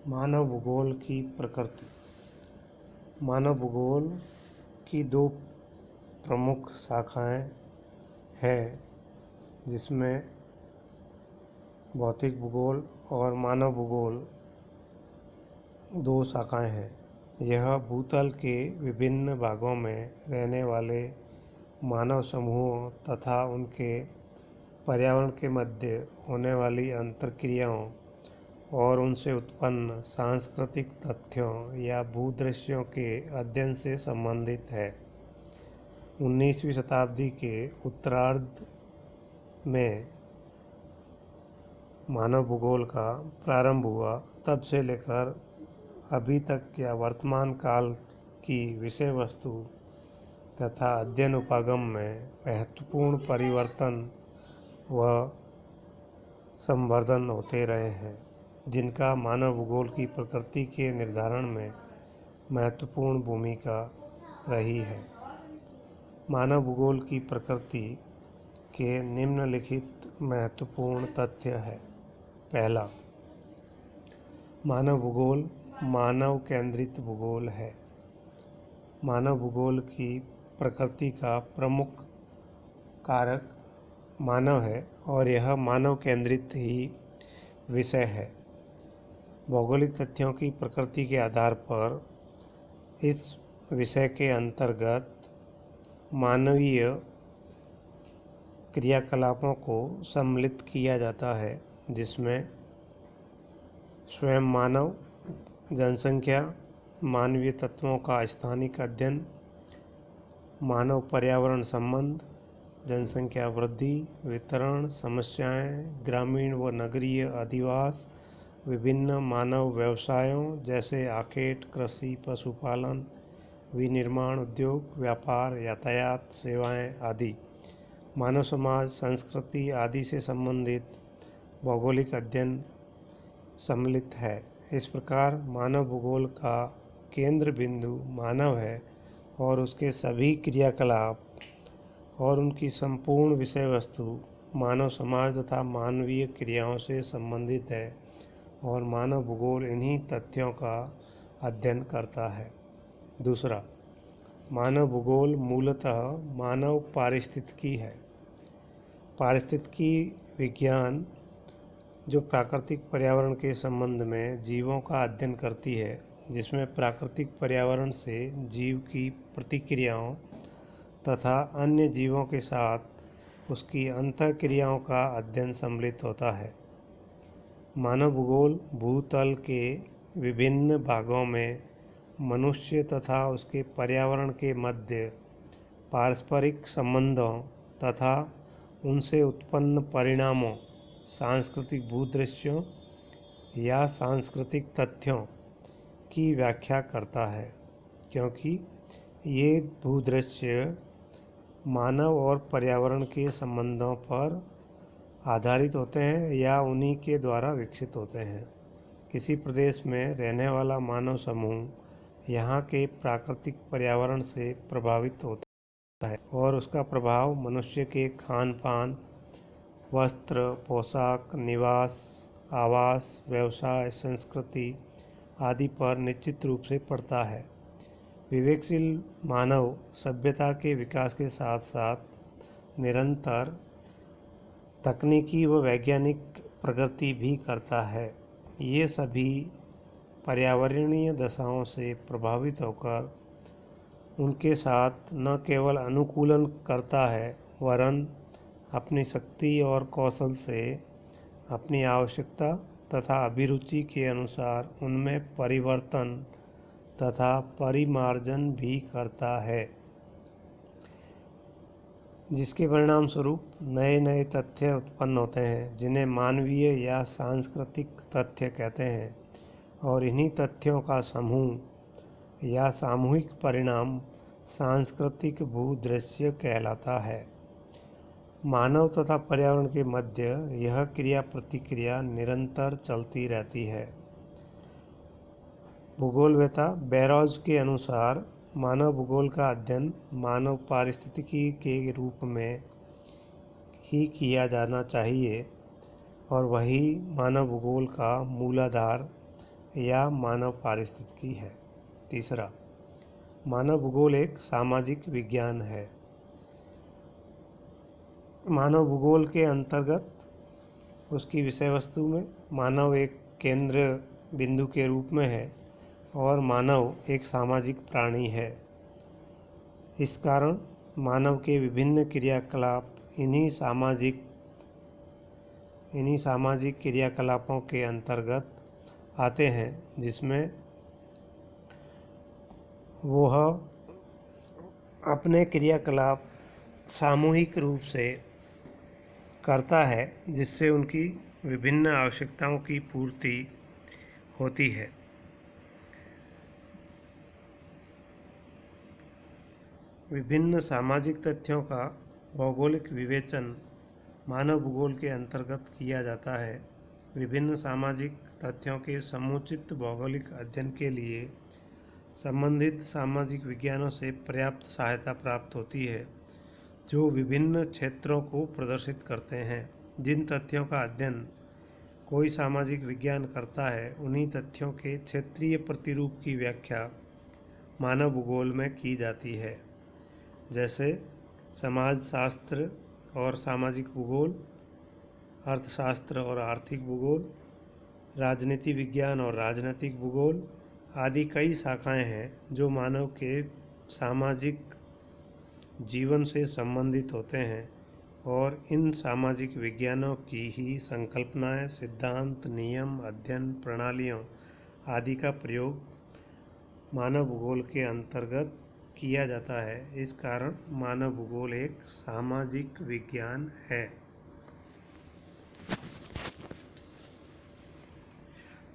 मानव भूगोल की प्रकृति। मानव भूगोल की दो प्रमुख शाखाएं हैं, जिसमें भौतिक भूगोल और मानव भूगोल दो शाखाएं हैं। यह भूतल के विभिन्न भागों में रहने वाले मानव समूहों तथा उनके पर्यावरण के मध्य होने वाली अंतर्क्रियाओं और उनसे उत्पन्न सांस्कृतिक तथ्यों या भूदृश्यों के अध्ययन से संबंधित है। 19वीं शताब्दी के उत्तरार्ध में मानव भूगोल का प्रारंभ हुआ। तब से लेकर अभी तक या वर्तमान काल की विषय वस्तु तथा अध्ययन उपागम में महत्वपूर्ण परिवर्तन व संवर्धन होते रहे हैं, जिनका मानव भूगोल की प्रकृति के निर्धारण में महत्वपूर्ण भूमिका रही है। मानव भूगोल की प्रकृति के निम्नलिखित महत्वपूर्ण तथ्य है। पहला, मानव भूगोल मानव केंद्रित भूगोल है। मानव भूगोल की प्रकृति का प्रमुख कारक मानव है और यह मानव केंद्रित ही विषय है। भौगोलिक तथ्यों की प्रकृति के आधार पर इस विषय के अंतर्गत मानवीय क्रियाकलापों को सम्मिलित किया जाता है, जिसमें स्वयं मानव, जनसंख्या, मानवीय तत्वों का स्थानिक अध्ययन, मानव पर्यावरण संबंध, जनसंख्या वृद्धि, वितरण समस्याएं, ग्रामीण व नगरीय अधिवास, विभिन्न मानव व्यवसायों जैसे आखेट, कृषि, पशुपालन, विनिर्माण उद्योग, व्यापार, यातायात, सेवाएं आदि, मानव समाज, संस्कृति आदि से संबंधित भौगोलिक अध्ययन सम्मिलित है। इस प्रकार मानव भूगोल का केंद्र बिंदु मानव है और उसके सभी क्रियाकलाप और उनकी संपूर्ण विषय वस्तु मानव समाज तथा मानवीय क्रियाओं से संबंधित है और मानव भूगोल इन्हीं तथ्यों का अध्ययन करता है। दूसरा, मानव भूगोल मूलतः मानव पारिस्थितिकी है। पारिस्थितिकी विज्ञान जो प्राकृतिक पर्यावरण के संबंध में जीवों का अध्ययन करती है, जिसमें प्राकृतिक पर्यावरण से जीव की प्रतिक्रियाओं तथा अन्य जीवों के साथ उसकी अंतःक्रियाओं का अध्ययन सम्मिलित होता है। मानव भूगोल भूतल के विभिन्न भागों में मनुष्य तथा उसके पर्यावरण के मध्य पारस्परिक संबंधों तथा उनसे उत्पन्न परिणामों, सांस्कृतिक भूदृश्यों या सांस्कृतिक तथ्यों की व्याख्या करता है, क्योंकि ये भूदृश्य मानव और पर्यावरण के संबंधों पर आधारित होते हैं या उन्हीं के द्वारा विकसित होते हैं। किसी प्रदेश में रहने वाला मानव समूह यहाँ के प्राकृतिक पर्यावरण से प्रभावित होता है और उसका प्रभाव मनुष्य के खान पान, वस्त्र, पोशाक, निवास, आवास, व्यवसाय, संस्कृति आदि पर निश्चित रूप से पड़ता है। विवेकशील मानव सभ्यता के विकास के साथ साथ निरंतर तकनीकी व वैज्ञानिक प्रगति भी करता है। ये सभी पर्यावरणीय दशाओं से प्रभावित होकर उनके साथ न केवल अनुकूलन करता है, वरन अपनी शक्ति और कौशल से अपनी आवश्यकता तथा अभिरुचि के अनुसार उनमें परिवर्तन तथा परिमार्जन भी करता है, जिसके परिणाम स्वरूप नए नए तथ्य उत्पन्न होते हैं, जिन्हें मानवीय या सांस्कृतिक तथ्य कहते हैं, और इन्हीं तथ्यों का समूह या सामूहिक परिणाम सांस्कृतिक भूदृश्य कहलाता है। मानव तथा पर्यावरण के मध्य यह क्रिया प्रतिक्रिया निरंतर चलती रहती है। भूगोलवेत्ता बैरोज के अनुसार मानव भूगोल का अध्ययन मानव पारिस्थितिकी के रूप में ही किया जाना चाहिए और वही मानव भूगोल का मूलाधार या मानव पारिस्थितिकी है। तीसरा, मानव भूगोल एक सामाजिक विज्ञान है। मानव भूगोल के अंतर्गत उसकी विषय वस्तु में मानव एक केंद्र बिंदु के रूप में है और मानव एक सामाजिक प्राणी है। इस कारण मानव के विभिन्न क्रियाकलाप इन्हीं सामाजिक क्रियाकलापों के अंतर्गत आते हैं, जिसमें वह अपने क्रियाकलाप सामूहिक रूप से करता है, जिससे उनकी विभिन्न आवश्यकताओं की पूर्ति होती है। विभिन्न सामाजिक तथ्यों का भौगोलिक विवेचन मानव भूगोल के अंतर्गत किया जाता है। विभिन्न सामाजिक तथ्यों के समुचित भौगोलिक अध्ययन के लिए संबंधित सामाजिक विज्ञानों से पर्याप्त सहायता प्राप्त होती है, जो विभिन्न क्षेत्रों को प्रदर्शित करते हैं। जिन तथ्यों का अध्ययन कोई सामाजिक विज्ञान करता है, उन्हीं तथ्यों के क्षेत्रीय प्रतिरूप की व्याख्या मानव भूगोल में की जाती है, जैसे समाजशास्त्र और सामाजिक भूगोल, अर्थशास्त्र और आर्थिक भूगोल, राजनीति विज्ञान और राजनैतिक भूगोल आदि कई शाखाएं हैं जो मानव के सामाजिक जीवन से संबंधित होते हैं, और इन सामाजिक विज्ञानों की ही संकल्पनाएं, सिद्धांत, नियम, अध्ययन प्रणालियों आदि का प्रयोग मानव भूगोल के अंतर्गत किया जाता है। इस कारण मानव भूगोल एक सामाजिक विज्ञान है।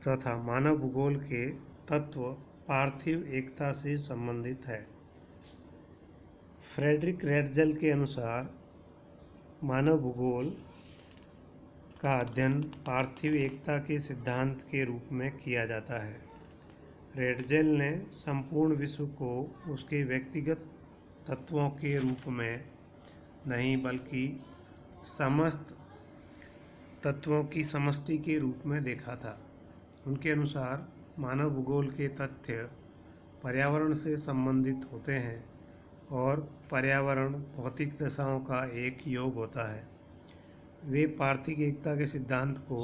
चौथा, मानव भूगोल के तत्व पार्थिव एकता से संबंधित है। फ्रेडरिक रेडजल के अनुसार मानव भूगोल का अध्ययन पार्थिव एकता के सिद्धांत के रूप में किया जाता है। रेडजल ने संपूर्ण विश्व को उसके व्यक्तिगत तत्वों के रूप में नहीं, बल्कि समस्त तत्वों की समष्टि के रूप में देखा था। उनके अनुसार मानव भूगोल के तथ्य पर्यावरण से संबंधित होते हैं और पर्यावरण भौतिक दशाओं का एक योग होता है। वे पार्थिव एकता के सिद्धांत को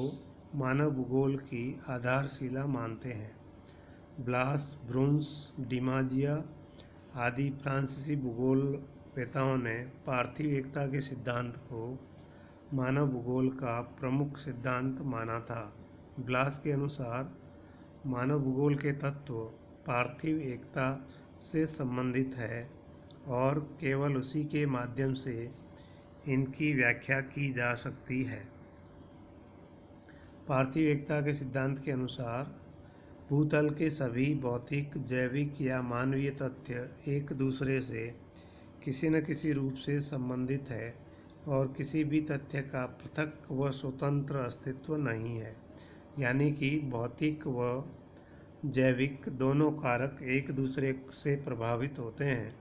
मानव भूगोल की आधारशिला मानते हैं। ब्लास, ब्रुन्स, डिमाजिया आदि फ्रांसीसी भूगोलवेताओं ने पार्थिव एकता के सिद्धांत को मानव भूगोल का प्रमुख सिद्धांत माना था। ब्लास के अनुसार मानव भूगोल के तत्व पार्थिव एकता से संबंधित है और केवल उसी के माध्यम से इनकी व्याख्या की जा सकती है। पार्थिव एकता के सिद्धांत के अनुसार भूतल के सभी भौतिक, जैविक या मानवीय तथ्य एक दूसरे से किसी न किसी रूप से संबंधित है और किसी भी तथ्य का पृथक व स्वतंत्र अस्तित्व नहीं है। यानी कि भौतिक व जैविक दोनों कारक एक दूसरे से प्रभावित होते हैं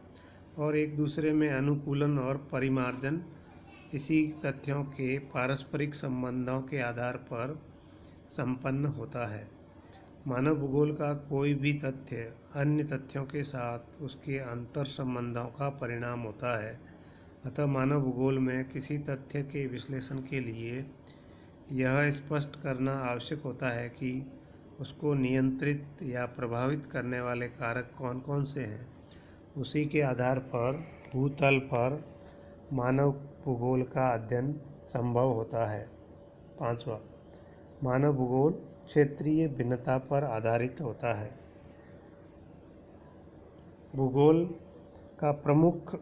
और एक दूसरे में अनुकूलन और परिमार्जन इसी तथ्यों के पारस्परिक संबंधों के आधार पर संपन्न होता है। मानव भूगोल का कोई भी तथ्य अन्य तथ्यों के साथ उसके अंतर संबंधों का परिणाम होता है। अतः मानव भूगोल में किसी तथ्य के विश्लेषण के लिए यह स्पष्ट करना आवश्यक होता है कि उसको नियंत्रित या प्रभावित करने वाले कारक कौन कौन से हैं। उसी के आधार पर भूतल पर मानव भूगोल का अध्ययन संभव होता है। पांचवा, मानव भूगोल क्षेत्रीय भिन्नता पर आधारित होता है। भूगोल का प्रमुख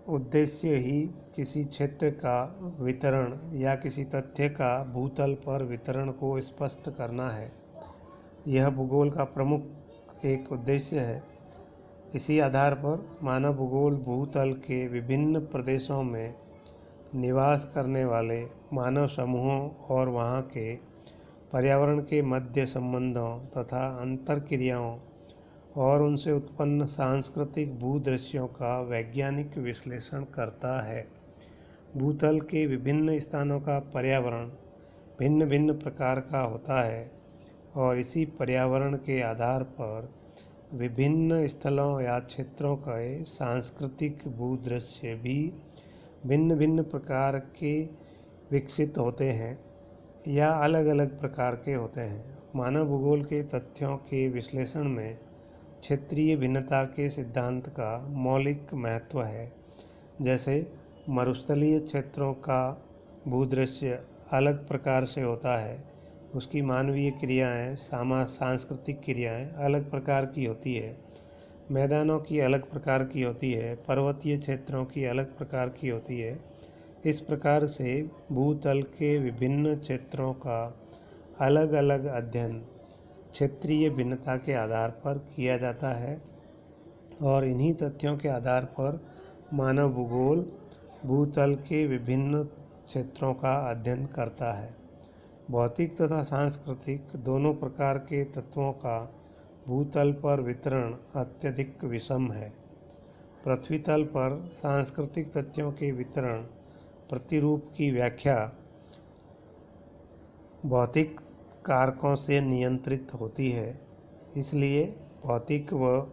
उद्देश्य ही किसी क्षेत्र का वितरण या किसी तथ्य का भूतल पर वितरण को स्पष्ट करना है। यह भूगोल का प्रमुख एक उद्देश्य है। इसी आधार पर मानव भूगोल भूतल के विभिन्न प्रदेशों में निवास करने वाले मानव समूहों और वहाँ के पर्यावरण के मध्य संबंधों तथा अंतरक्रियाओं और उनसे उत्पन्न सांस्कृतिक भूदृश्यों का वैज्ञानिक विश्लेषण करता है। भूतल के विभिन्न स्थानों का पर्यावरण भिन्न भिन्न प्रकार का होता है और इसी पर्यावरण के आधार पर विभिन्न स्थलों या क्षेत्रों के सांस्कृतिक भूदृश्य भी भिन्न भिन्न प्रकार के विकसित होते हैं या अलग अलग प्रकार के होते हैं। मानव भूगोल के तथ्यों के विश्लेषण में क्षेत्रीय भिन्नता के सिद्धांत का मौलिक महत्व है। जैसे मरुस्थलीय क्षेत्रों का भूदृश्य अलग प्रकार से होता है, उसकी मानवीय क्रियाएं, सांस्कृतिक क्रियाएं अलग प्रकार की होती है, मैदानों की अलग प्रकार की होती है, पर्वतीय क्षेत्रों की अलग प्रकार की होती है। इस प्रकार से भूतल के विभिन्न क्षेत्रों का अलग अलग अध्ययन क्षेत्रीय भिन्नता के आधार पर किया जाता है और इन्हीं तथ्यों के आधार पर मानव भूगोल भूतल के विभिन्न क्षेत्रों का अध्ययन करता है। भौतिक तथा सांस्कृतिक दोनों प्रकार के तत्वों का भूतल पर वितरण अत्यधिक विषम है। पृथ्वी तल पर सांस्कृतिक तथ्यों के वितरण प्रतिरूप की व्याख्या भौतिक कारकों से नियंत्रित होती है। इसलिए भौतिक व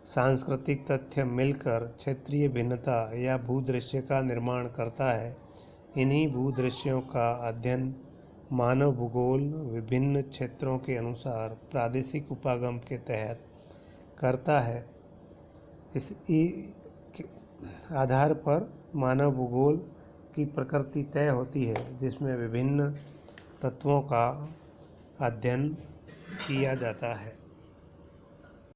सांस्कृतिक तथ्य मिलकर क्षेत्रीय भिन्नता या भूदृश्य का निर्माण करता है। इन्हीं भूदृश्यों का अध्ययन मानव भूगोल विभिन्न क्षेत्रों के अनुसार प्रादेशिक उपागम के तहत करता है। इस आधार पर मानव भूगोल की प्रकृति तय होती है, जिसमें विभिन्न तत्वों का अध्ययन किया जाता है।